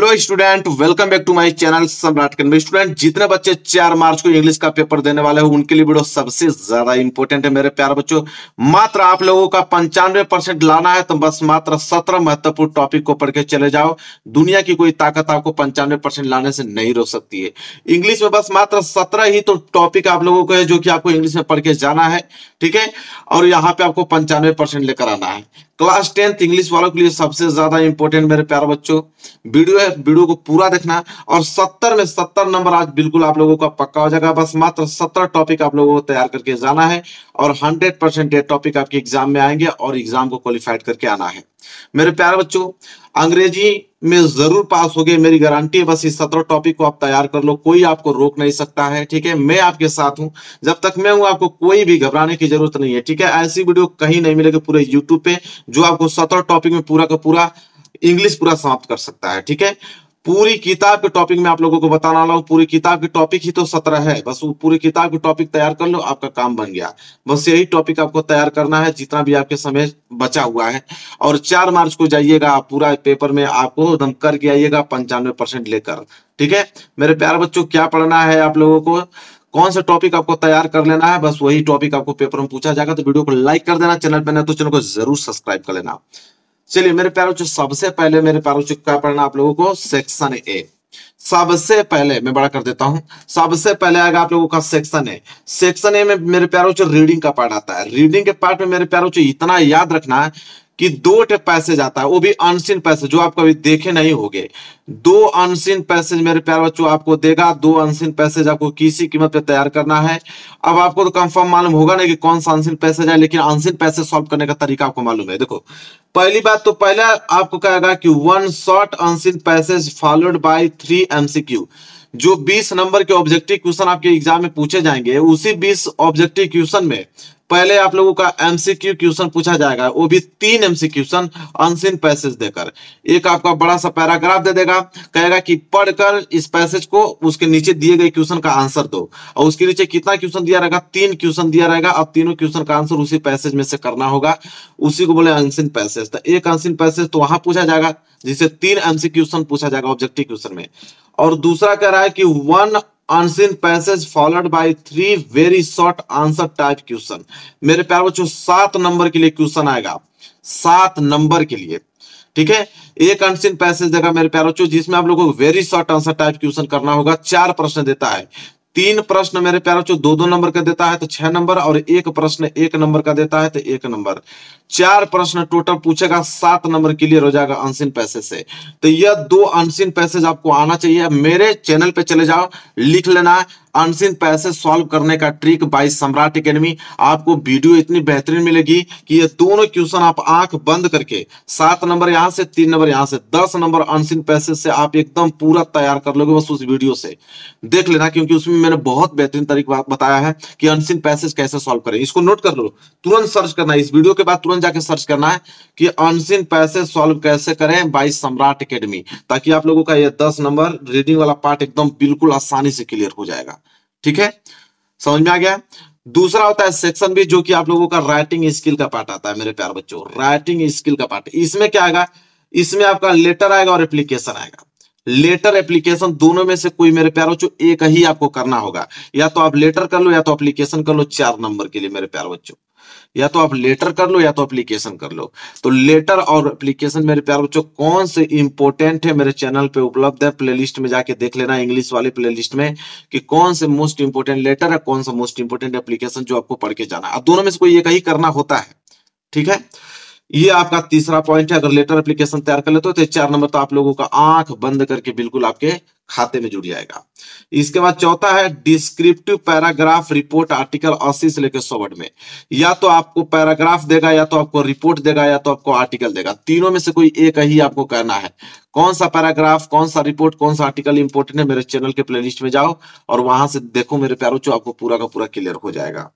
Hello student, welcome back to my channel Samrat academy. Student, जितने बच्चे 4 मार्च को इंग्लिश का पेपर देने वाले हो उनके लिए वीडियो सबसे ज्यादा इंपॉर्टेंट है मेरे प्यारे बच्चों। मात्र आप लोगों का 95% लाना है, तो बस मात्र 17 महत्वपूर्ण टॉपिक को पढ़ के चले जाओ। दुनिया की कोई ताकत आपको 95% लाने से नहीं रोक सकती है। इंग्लिश में बस मात्र 17 ही तो टॉपिक आप लोगों को है जो कि आपको इंग्लिश में पढ़ के जाना है, ठीक है। और यहाँ पे आपको 95% लेकर आना है। क्लास 10th इंग्लिश वालों के लिए सबसे ज्यादा इंपॉर्टेंट मेरे प्यारे बच्चों वीडियो है। वीडियो को पूरा देखना और 70 में 70 नंबर आज बिल्कुल आप लोगों का पक्का हो जाएगा। बस मात्र 17 टॉपिक आप लोगों को तैयार करके जाना है और 100% ये टॉपिक आपके एग्जाम में आएंगे और एग्जाम को क्वालिफाइड करके आना है। मेरे प्यारे बच्चों, अंग्रेजी में जरूर पास होगे, मेरी गारंटी है। बस इस 17 टॉपिक को आप तैयार कर लो, कोई आपको रोक नहीं सकता है, ठीक है। मैं आपके साथ हूं, जब तक मैं हूं आपको कोई भी घबराने की जरूरत नहीं है, ठीक है। ऐसी वीडियो कहीं नहीं मिलेगी पूरे यूट्यूब पे जो आपको 17 टॉपिक में पूरा का पूरा इंग्लिश पूरा समाप्त कर सकता है, ठीक है। पूरी किताब के टॉपिक में आप लोगों को बताने वाला हूं। पूरी किताब के टॉपिक ही तो 17 है, बस वो पूरी किताब के टॉपिक तैयार कर लो, आपका काम बन गया। बस यही टॉपिक आपको तैयार करना है जितना भी आपके समय बचा हुआ है। और 4 मार्च को जाइएगा आप पूरा पेपर में आपको एकदम करके आइएगा 95% लेकर, ठीक है। मेरे प्यारे बच्चों, क्या पढ़ना है आप लोगों को, कौन सा टॉपिक आपको तैयार कर लेना है, बस वही टॉपिक आपको पेपर में पूछा जाएगा। तो वीडियो को लाइक कर देना, चैनल पर नहीं तो चैनल को जरूर सब्सक्राइब कर लेना। चलिए मेरे प्यारे बच्चों, सबसे पहले मेरे प्यारे बच्चों क्या पढ़ना आप लोगों को, सेक्शन ए। सबसे पहले मैं बड़ा कर देता हूं, सबसे पहले आएगा आप लोगों का सेक्शन ए। सेक्शन ए में मेरे प्यारे बच्चों रीडिंग का पार्ट आता है। रीडिंग के पार्ट में मेरे प्यारे बच्चों इतना याद रखना है कि 2 पैसेज आता है, वो भी अनसीन पैसेज जो आप कभी देखे नहीं होंगे। 2 अनसीन पैसेज मेरे प्यारे बच्चों आपको देगा। 2 अनसीन पैसेज आपको किसी कीमत पे तैयार करना है। अब आपको तो कंफर्म मालूम होगा नहीं कि कौन सा अनसीन पैसेज है, लेकिन अनसीन पैसेज सॉल्व करने का तरीका आपको मालूम है। देखो, पहली बात तो पहले आपको कहेगा कि 1 short unseen passage followed by 3 MCQ। जो 20 नंबर के ऑब्जेक्टिव क्वेश्चन आपके एग्जाम में पूछे जाएंगे, उसी 20 ऑब्जेक्टिव क्वेश्चन में पहले आप लोगों का MCQ क्वेश्चन पूछा जाएगा, वो भी 3 MCQ क्वेश्चन अनसीन पैसेज देकर। एक आपका बड़ा सा पैराग्राफ दे देगा, कहेगा कि पढ़कर इस पैसेज को उसके नीचे दिए गए क्वेश्चन का आंसर दो। और उसके नीचे कितना क्वेश्चन दिया रहेगा, 3 क्वेश्चन दिया रहेगा। अब तीनों क्वेश्चन का आंसर उसी पैसेज में से करना होगा, उसी को बोले अनसीन पैसेज। तो एक अनसीन पैसेज तो वहां पूछा जाएगा जिसे 3 MCQ क्वेश्चन पूछा जाएगा ऑब्जेक्टिव क्वेश्चन में। और दूसरा कह रहा है कि 1 unseen passage followed by 3 very short answer type question. मेरे प्यारे बच्चों 7 नंबर के लिए क्वेश्चन आएगा, 7 नंबर के लिए, ठीक है। एक अनसीन पैसेज देगा मेरे प्यारे बच्चों जिसमें आप लोगों को very short answer type question करना होगा। 4 प्रश्न देता है। 3 प्रश्न मेरे प्यारे बच्चों 2-2 नंबर का देता है तो 6 नंबर, और एक प्रश्न 1 नंबर का देता है तो 1 नंबर। 4 प्रश्न टोटल पूछेगा, 7 नंबर क्लियर हो जाएगा अनसीन पैसेज से। तो यह 2 अनसीन पैसेज आपको आना चाहिए। मेरे चैनल पे चले जाओ, लिख लेना अनसीन पैसेज सॉल्व करने का ट्रिक बाय सम्राट एकेडमी। आपको वीडियो इतनी बेहतरीन मिलेगी कि ये दोनों क्वेश्चन आप आंख बंद करके 7 नंबर यहां से, 3 नंबर यहां से, 10 नंबर अनसीन पैसेज से आप एकदम पूरा तैयार कर लोगे। बस उस वीडियो से देख लेना, क्योंकि उसमें मैंने बहुत बेहतरीन तरीका बताया है कि अनसीन पैसेज कैसे सॉल्व करें। इसको नोट कर लो, तुरंत सर्च करना है, इस वीडियो के बाद तुरंत जाके सर्च करना है कि अनसीन पैसेज सॉल्व कैसे करें बाय सम्राट एकेडमी, ताकि आप लोगों का ये 10 नंबर रीडिंग वाला पार्ट एकदम बिल्कुल आसानी से क्लियर हो जाएगा, ठीक है। समझ में आ गया। दूसरा होता है सेक्शन बी, जो कि आप लोगों का राइटिंग स्किल का पार्ट आता है मेरे प्यारे बच्चों। राइटिंग स्किल का पार्ट, इसमें क्या आएगा, इसमें आपका लेटर आएगा और एप्लीकेशन आएगा। लेटर एप्लीकेशन दोनों में से कोई मेरे प्यारे बच्चों एक ही आपको करना होगा। या तो आप लेटर कर लो या तो एप्लीकेशन कर लो। 4 नंबर के लिए मेरे प्यारे बच्चों, या तो आप लेटर कर लो या तो एप्लीकेशन कर लो। तो लेटर और एप्लीकेशन मेरे प्यारे बच्चों कौन से इंपॉर्टेंट है, मेरे चैनल पे उपलब्ध है। प्लेलिस्ट में जाके देख लेना, इंग्लिश वाले प्लेलिस्ट में, कि कौन से मोस्ट इंपोर्टेंट लेटर है, कौन सा मोस्ट इंपोर्टेंट एप्लीकेशन जो आपको पढ़ के जाना है। अब दोनों में से कोई एक ही करना होता है, ठीक है। ये आपका तीसरा पॉइंट है। अगर लेटर एप्लीकेशन तैयार कर लेते हो तो 4 नंबर तो आप लोगों का आंख बंद करके बिल्कुल आपके खाते में जुड़ जाएगा। इसके बाद चौथा है डिस्क्रिप्टिव पैराग्राफ रिपोर्ट आर्टिकल 80 से लेकर 100 वर्ड में। या तो आपको पैराग्राफ देगा, या तो आपको रिपोर्ट देगा, या तो आपको आर्टिकल देगा। तीनों में से कोई एक ही आपको करना है। कौन सा पैराग्राफ, कौन सा रिपोर्ट, कौन सा आर्टिकल इंपॉर्टेंट है, मेरे चैनल के प्लेलिस्ट में जाओ और वहां से देखो मेरे प्यारों, जो आपको पूरा का पूरा क्लियर हो जाएगा।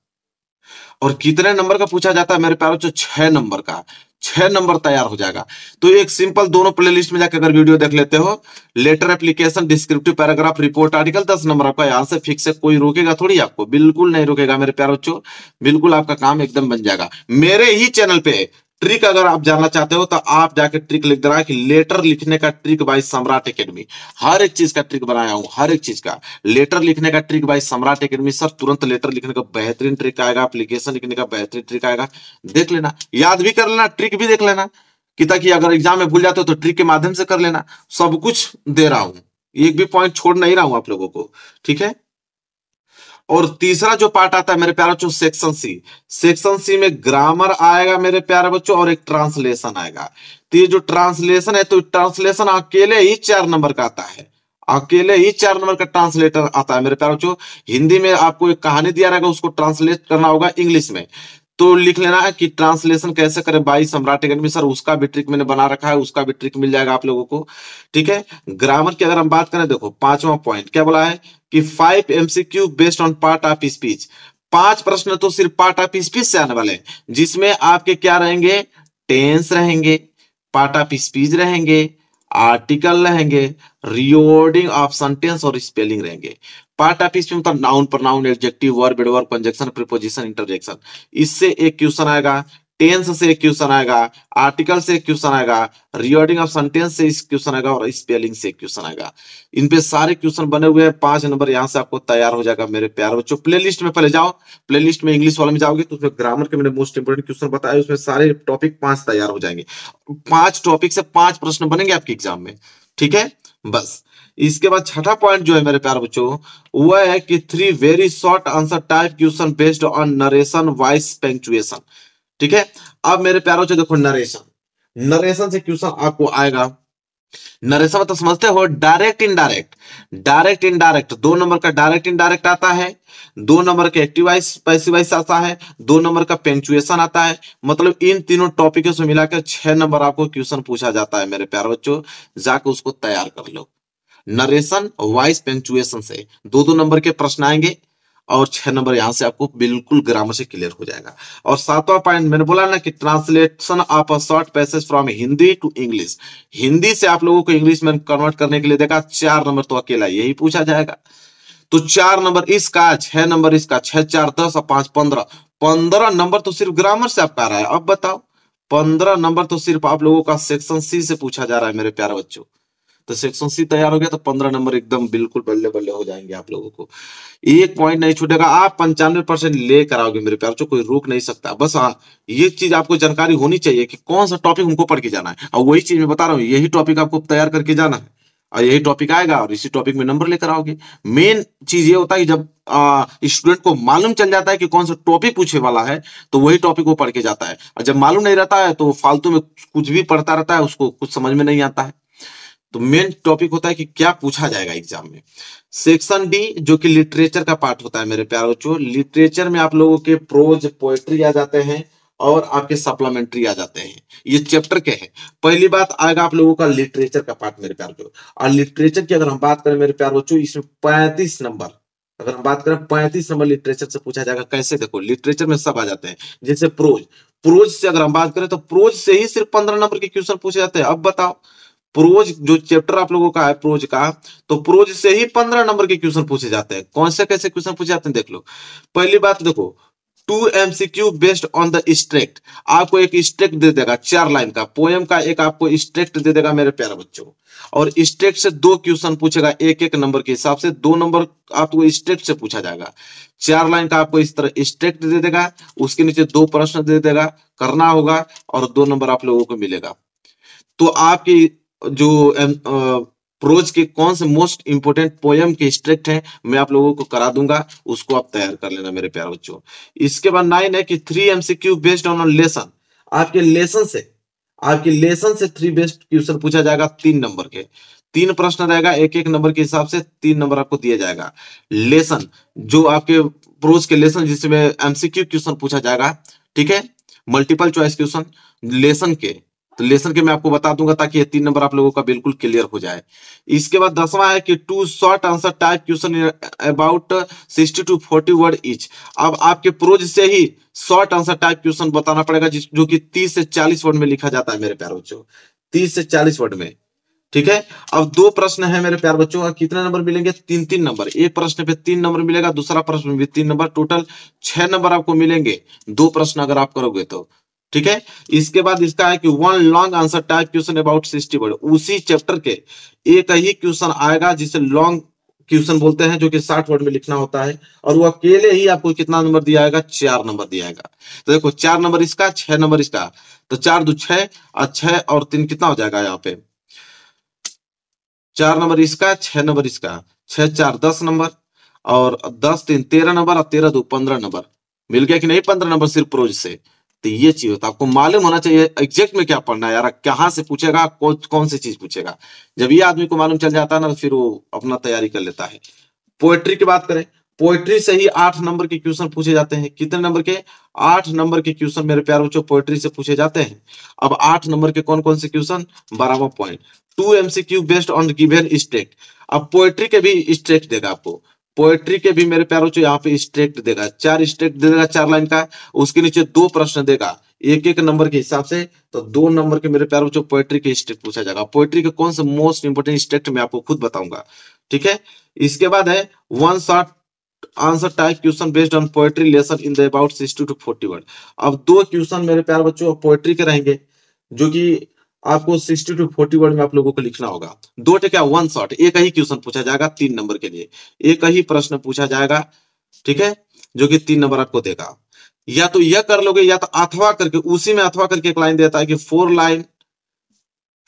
और कितने नंबर का पूछा जाता है मेरे प्यारों, 6 नंबर का। 6 नंबर तैयार हो जाएगा। तो एक सिंपल दोनों प्लेलिस्ट में जाकर अगर वीडियो देख लेते हो, letter application, descriptive paragraph, report, article, 10 number आपका यहां से फिक्स है। कोई रोकेगा थोड़ी आपको, बिल्कुल नहीं रोकेगा मेरे प्यारे बच्चों, बिल्कुल आपका काम एकदम बन जाएगा। मेरे ही चैनल पे ट्रिक अगर आप जानना चाहते हो तो आप जाके ट्रिक लिख देना कि लेटर लिखने का ट्रिक बाय सम्राट एकेडमी। हर एक चीज का ट्रिक बनाया हूं, हर एक चीज का। लेटर लिखने का ट्रिक बाय सम्राट एकेडमी सर, तुरंत लेटर लिखने का बेहतरीन ट्रिक आएगा, एप्लीकेशन लिखने का बेहतरीन ट्रिक आएगा। देख लेना, याद भी कर लेना, ट्रिक भी देख लेना कि ताकि अगर एग्जाम में भूल जाते हो तो ट्रिक के माध्यम से कर लेना। सब कुछ दे रहा हूं, एक भी पॉइंट छोड़ नहीं रहा हूं आप लोगों को, ठीक है। और तीसरा जो पार्ट आता है मेरे प्यारे बच्चों, सेक्शन सी। सेक्शन सी में ग्रामर आएगा मेरे प्यारे बच्चों, और एक ट्रांसलेशन आएगा। तो ये जो ट्रांसलेशन है, तो ट्रांसलेशन अकेले ही 4 नंबर का आता है, अकेले ही 4 नंबर का ट्रांसलेटर आता है मेरे प्यारे बच्चों। हिंदी में आपको एक कहानी दिया रहेगा, उसको ट्रांसलेट करना होगा इंग्लिश में। तो लिख लेना है कि ट्रांसलेशन कैसे करें बाई सम्राट एकेडमी सर, उसका भी ट्रिक मैंने बना रखा है, उसका भी ट्रिक मिल जाएगा आप लोगों को, ठीक है। ग्रामर की अगर हम बात करें, देखो 5वां पॉइंट क्या बोला है कि 5 MCQ based on part of speech. 5 प्रश्न तो सिर्फ पार्ट ऑफ स्पीच से आने वाले हैं, जिसमें आपके क्या रहेंगे, टेंस रहेंगे, पार्ट ऑफ स्पीच रहेंगे, आर्टिकल रहेंगे, रिओर्डिंग ऑफ सेंटेंस और स्पेलिंग रहेंगे। पार्ट ऑफ स्पीच मतलब noun, pronoun, adjective, verb, adverb, conjunction, preposition, interjection, इससे एक क्वेश्चन आएगा। टेंस से एक क्वेश्चन आएगा, आर्टिकल से एक क्वेश्चन आएगा, रिओर्डिंग ऑफ सेंटेंस से एक क्वेश्चन आएगा, और स्पेलिंग से एक क्वेश्चन आएगा। इन पे सारे क्वेश्चन बने हुए हैं, 5 नंबर यहां से आपको तैयार हो जाएगा मेरे प्यारे बच्चों। प्लेलिस्ट में पहले जाओ, प्लेलिस्ट में इंग्लिश वाले में जाओगे तो उसमें ग्रामर के मैंने मोस्ट इंपोर्टेंट क्वेश्चन बताए, उसमें सारे टॉपिक 5 तैयार हो जाएंगे। 5 टॉपिक से 5 प्रश्न बनेंगे आपके एग्जाम में, ठीक है। बस इसके बाद छठा पॉइंट जो है मेरे प्यारे बच्चों, वह है कि 3 very short answer type question based on narration voice punctuation, ठीक है। अब मेरे प्यारे बच्चों देखो, नरेशन, नरेशन से क्वेश्चन आपको आएगा। नरेशन तो समझते हो, direct indirect. Direct indirect 2 number का डायरेक्ट इनडायरेक्ट आता है, 2 नंबर का एक्टिव वॉइस पैसिव वॉइस आता है, 2 नंबर का पंक्चुएशन आता है। मतलब इन तीनों टॉपिकों से मिलाकर 6 नंबर आपको क्वेश्चन पूछा जाता है मेरे प्यारे बच्चों, जाकर उसको तैयार कर लो। नरेशन वॉइस पंक्चुएशन से 2-2 नंबर के प्रश्न आएंगे, और 6 नंबर यहां से आपको बिल्कुल ग्रामर से क्लियर हो जाएगा। और 7वां पॉइंट मैंने बोला ना कि translation of a short passage from Hindi to English. Hindi से आप लोगों को इंग्लिश में कन्वर्ट करने के लिए देखा, 4 नंबर तो अकेला यही पूछा जाएगा। तो 4 नंबर इसका, 6 नंबर इसका, 6 4 10 और 5 15। 15 नंबर तो सिर्फ ग्रामर से आपका आ रहा है। अब बताओ, 15 नंबर तो सिर्फ आप लोगों का सेक्शन सी से पूछा जा रहा है मेरे प्यारे बच्चों। तो सेक्शन सी तैयार हो गया तो 15 नंबर एकदम बिल्कुल बल्ले बल्ले हो जाएंगे आप लोगों को। एक पॉइंट नहीं छूटेगा, आप 95% लेकर आओगे मेरे प्यार, कोई रोक नहीं सकता। बस हाँ, ये चीज आपको जानकारी होनी चाहिए कि कौन सा टॉपिक हमको पढ़ के जाना है, और वही चीज मैं बता रहा हूँ, यही टॉपिक आपको तैयार करके जाना है, और यही टॉपिक आएगा और इसी टॉपिक में नंबर लेकर आओगे। मेन चीज ये होता है कि जब स्टूडेंट को मालूम चल जाता है कि कौन सा टॉपिक पूछे वाला है, तो वही टॉपिक वो पढ़ के जाता है। और जब मालूम नहीं रहता है तो फालतू में कुछ भी पढ़ता रहता है, उसको कुछ समझ में नहीं आता है। तो मेन टॉपिक होता है कि क्या पूछा जाएगा एग्जाम में। सेक्शन डी जो कि लिटरेचर का पार्ट होता है मेरे प्यारे बच्चों। लिटरेचर में आप लोगों के प्रोज, पोएट्री आ जाते हैं, और आपके सप्लीमेंट्री आ जाते हैं। ये चैप्टर के हैं। पहली बात आएगा आप लोगों का लिटरेचर का पार्ट मेरे प्यारे बच्चों। और लिटरेचर की अगर हम बात करें मेरे प्यारे बच्चों, इसमें 35 नंबर, अगर हम बात करें 35 नंबर लिटरेचर से पूछा जाएगा। कैसे, देखो लिटरेचर में सब आ जाते हैं। जैसे प्रोज, प्रोज से अगर हम बात करें तो प्रोज से ही सिर्फ 15 नंबर के क्वेश्चन पूछे जाते हैं। अब बताओ, प्रोज जो चैप्टर आप लोगों का है प्रोज का, तो प्रोज से ही 15 नंबर के क्वेश्चन पूछे जाते हैं। कौन से कैसे क्वेश्चन पूछे जाते हैं देख लो। पहली बात देखो, 2 MCQ बेस्ड ऑन द स्ट्रेक्ट। आपको एक स्ट्रेक्ट दे देगा 4 लाइन का, पोएम का एक आपको स्ट्रेक्ट दे देगा मेरे प्यारे बच्चों, और स्ट्रेक्ट से 2 क्वेश्चन पूछेगा, एक नंबर के हिसाब से 2 नंबर आपको स्ट्रेक्ट से पूछा जाएगा। 4 लाइन का आपको इस तरह स्ट्रेक्ट दे देगा, उसके नीचे 2 प्रश्न दे देगा, करना होगा, और 2 नंबर आप लोगों को मिलेगा। तो आपकी जो प्रोज के कौन से मोस्ट इंपोर्टेंट पोयम के स्ट्रेक्ट हैं, मैं आप लोगों को करा दूंगा, उसको आप तैयार कर लेना मेरे प्यारे बच्चों। इसके बाद 9 है कि 3 MCQ बेस्ड ऑन लेसन। आपके लेसन से 3 बेस्ड क्वेश्चन पूछा जाएगा, 3 नंबर के। 3 प्रश्न रहेगा, एक नंबर के हिसाब से 3 नंबर आपको दिया जाएगा। लेसन जो आपके प्रोज के लेसन जिसमें MCQ क्वेश्चन पूछा जाएगा, ठीक है, मल्टीपल चॉइस क्वेश्चन लेसन के। तो लेसन के मैं आपको बता दूंगा ताकि ये 3 नंबर आप लोगों का बिल्कुल क्लियर हो जाए। इसके बाद 10वां है कि 2 short answer type question about 60 to 40 word each. अब आपके प्रोज से ही शॉर्ट आंसर टाइप क्वेश्चन बताना पड़ेगा, जो कि 30 से 40 वर्ड में लिखा जाता है मेरे प्यारे बच्चों, 30 से 40 वर्ड में, ठीक है। अब 2 प्रश्न है मेरे प्यारे बच्चों, और कितने नंबर मिलेंगे, 3-3 नंबर। एक प्रश्न पे 3 नंबर मिलेगा, दूसरा प्रश्न में भी 3 नंबर, टोटल 6 नंबर आपको मिलेंगे 2 प्रश्न अगर आप करोगे तो। ठीक है। इसके बाद इसका है कि one long answer type question about 60 word, उसी चैप्टर के एक ही क्वेश्चन आएगा जिसे लॉन्ग क्वेश्चन बोलते हैं, जो कि 60 वर्ड में लिखना होता है, और वो अकेले ही आपको कितना नंबर दिया जाएगा, 4 नंबर दिया जाएगा। तो देखो 4 नंबर इसका, 6 नंबर इसका, तो 4 दो 6 और 6 और 3 कितना हो जाएगा यहाँ पे, 4 नंबर इसका, 6 नंबर इसका, 6 4 10 नंबर, और 10 3 13 नंबर, और 13 2 15 नंबर। मिल गया कि नहीं 15 नंबर सिर्फ प्रोज से। तो ये चीज होता है, आपको मालूम होना चाहिए एग्जैक्ट में क्या पढ़ना है यार, कहाँ से पूछेगा, कौन सी चीज पूछेगा। जब ये आदमी को मालूम चल जाता है ना, तो फिर वो अपना तैयारी कर लेता है। पोएट्री की बात करें, पोएट्री से ही 8 नंबर के क्वेश्चन पूछे जाते हैं। कितने नंबर के, 8 नंबर के क्वेश्चन मेरे प्यारे बच्चों पोएट्री से पूछे जाते हैं। अब 8 नंबर के कौन कौन से क्वेश्चन, 12वां point, 2 MCQ based on given state. अब पोएट्री के भी स्टेट देगा आपको, पोएट्री के भी मेरे प्यारे बच्चों यहाँ पे स्टेट देगा, 4 स्टेट देगा 4 लाइन का। उसके नीचे 2 प्रश्न देगा एक एक नंबर के हिसाब से, तो 2 नंबर के मेरे प्यारे बच्चों पोएट्री के स्टेट पूछा जाएगा। पोएट्री के कौन से मोस्ट इंपोर्टेंट स्टेट मैं आपको खुद बताऊंगा, ठीक है। इसके बाद है one short answer type question based on poetry lesson in the about 60 to 40 word. अब 2 क्वेश्चन मेरे प्यारे बच्चों पोएट्री के रहेंगे, जो कि आपको 60 to 40 वर्ड में आप लोगों को लिखना होगा। 2 क्या, वन शॉट, एक ही क्वेश्चन पूछा जाएगा 3 नंबर के लिए, एक ही प्रश्न पूछा जाएगा, ठीक है, जो कि 3 नंबर आपको देगा। या तो यह कर लोगे, या तो अथवा करके, उसी में अथवा करके एक लाइन देता है कि 4 line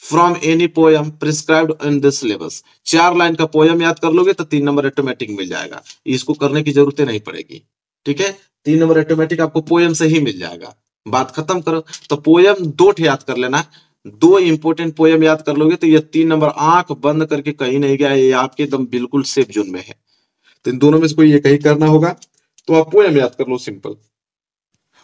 from any poem prescribed in this syllabus. 4 line का पोयम याद कर लोगे तो 3 नंबर ऑटोमेटिक मिल जाएगा, इसको करने की जरूरत नहीं पड़ेगी, ठीक है। 3 नंबर ऑटोमेटिक आपको पोयम से ही मिल जाएगा। बात खत्म करो, तो पोयम 2 याद कर लेना, 2 इंपोर्टेंट पोयम याद कर लोगे तो ये 3 नंबर आंख बंद करके कहीं नहीं गया, ये आपके एकदम बिल्कुल सेफ जोन में है। तो इन दोनों में से कोई एक ही करना होगा, तो आप पोयम याद कर लो, सिंपल।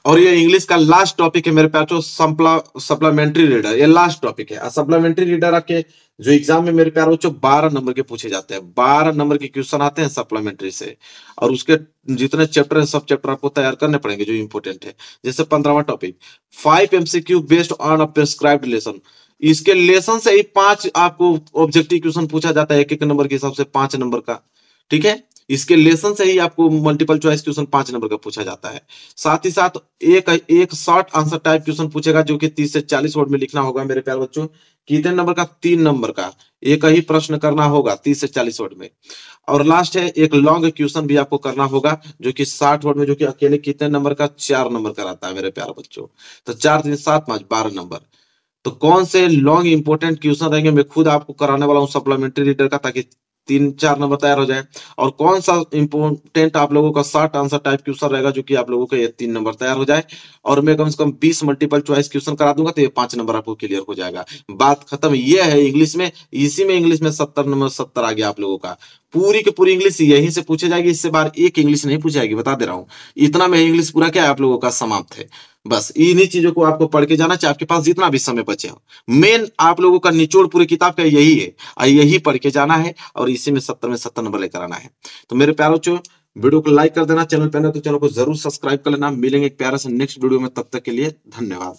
और ये इंग्लिश का लास्ट टॉपिक है मेरे प्यारो, सप्लीमेंट्री रीडर, ये लास्ट टॉपिक है। सप्लीमेंट्री रीडर आपके जो एग्जाम में मेरे प्यारो 12 नंबर के पूछे जाते हैं, 12 नंबर के क्वेश्चन आते हैं सप्लीमेंट्री से, और उसके जितने चैप्टर है सब चैप्टर आपको तैयार करने पड़ेंगे जो इंपोर्टेंट है। जैसे 15वां topic 5 MCQ based on a prescribed lesson, इसके लेसन से ही 5 आपको ऑब्जेक्टिव क्वेश्चन पूछा जाता है, एक एक नंबर के हिसाब से 5 नंबर का, ठीक है। इसके लेसन से ही आपको मल्टीपल चॉइस क्वेश्चन 5 नंबर का पूछा जाता है। साथ ही साथ एक शॉर्ट आंसर टाइप क्वेश्चन पूछेगा, जो कि 30 से 40 वर्ड में लिखना होगा मेरे प्यारे बच्चों। कितने नंबर का, 3 नंबर का एक ही प्रश्न करना होगा 30 से 40 वर्ड में। और लास्ट है एक लॉन्ग क्वेश्चन भी आपको करना होगा, जो कि 60 वर्ड में, जो कि अकेले कितने नंबर का, 4 नंबर का रहता है मेरे प्यारे बच्चों। तो 4 3 7 5 12 नंबर। तो कौन से लॉन्ग इंपोर्टेंट क्वेश्चन रहेंगे मैं खुद आपको कराने वाला हूँ सप्लीमेंट्री रीडर का, ताकि 3-4 नंबर तैयार हो जाए। और कौन सा इंपोर्टेंट आप लोगों का शॉर्ट आंसर टाइप क्वेश्चन रहेगा, जो कि आप लोगों का ये 3 नंबर तैयार हो जाए। और मैं कम से कम 20 मल्टीपल चॉइस क्वेश्चन करा दूंगा, तो ये 5 नंबर आपको क्लियर हो जाएगा। बात खत्म। ये है इंग्लिश में, इसी में इंग्लिश में 70 नंबर 70 आ गया आप लोगों का। पूरी की पूरी इंग्लिश यहीं से पूछी जाएगी, इससे बाहर एक इंग्लिश नहीं पूछी जाएगी, बता दे रहा हूं। इतना में इंग्लिश पूरा क्या है आप लोगों का समाप्त है। बस इन्हीं चीजों को आपको पढ़ के जाना चाहिए, आपके पास जितना भी समय बचे हो। मेन आप लोगों का निचोड़ पूरी किताब का यही है, और यही पढ़ के जाना है, और इसी में 70 में 70 नंबर लेकर आना है। तो मेरे प्यारों बच्चों, वीडियो को लाइक कर देना, चैनल पे नए तो चैनल को जरूर सब्सक्राइब कर लेना। मिलेंगे एक प्यारे से नेक्स्ट वीडियो में, तब तक के लिए धन्यवाद।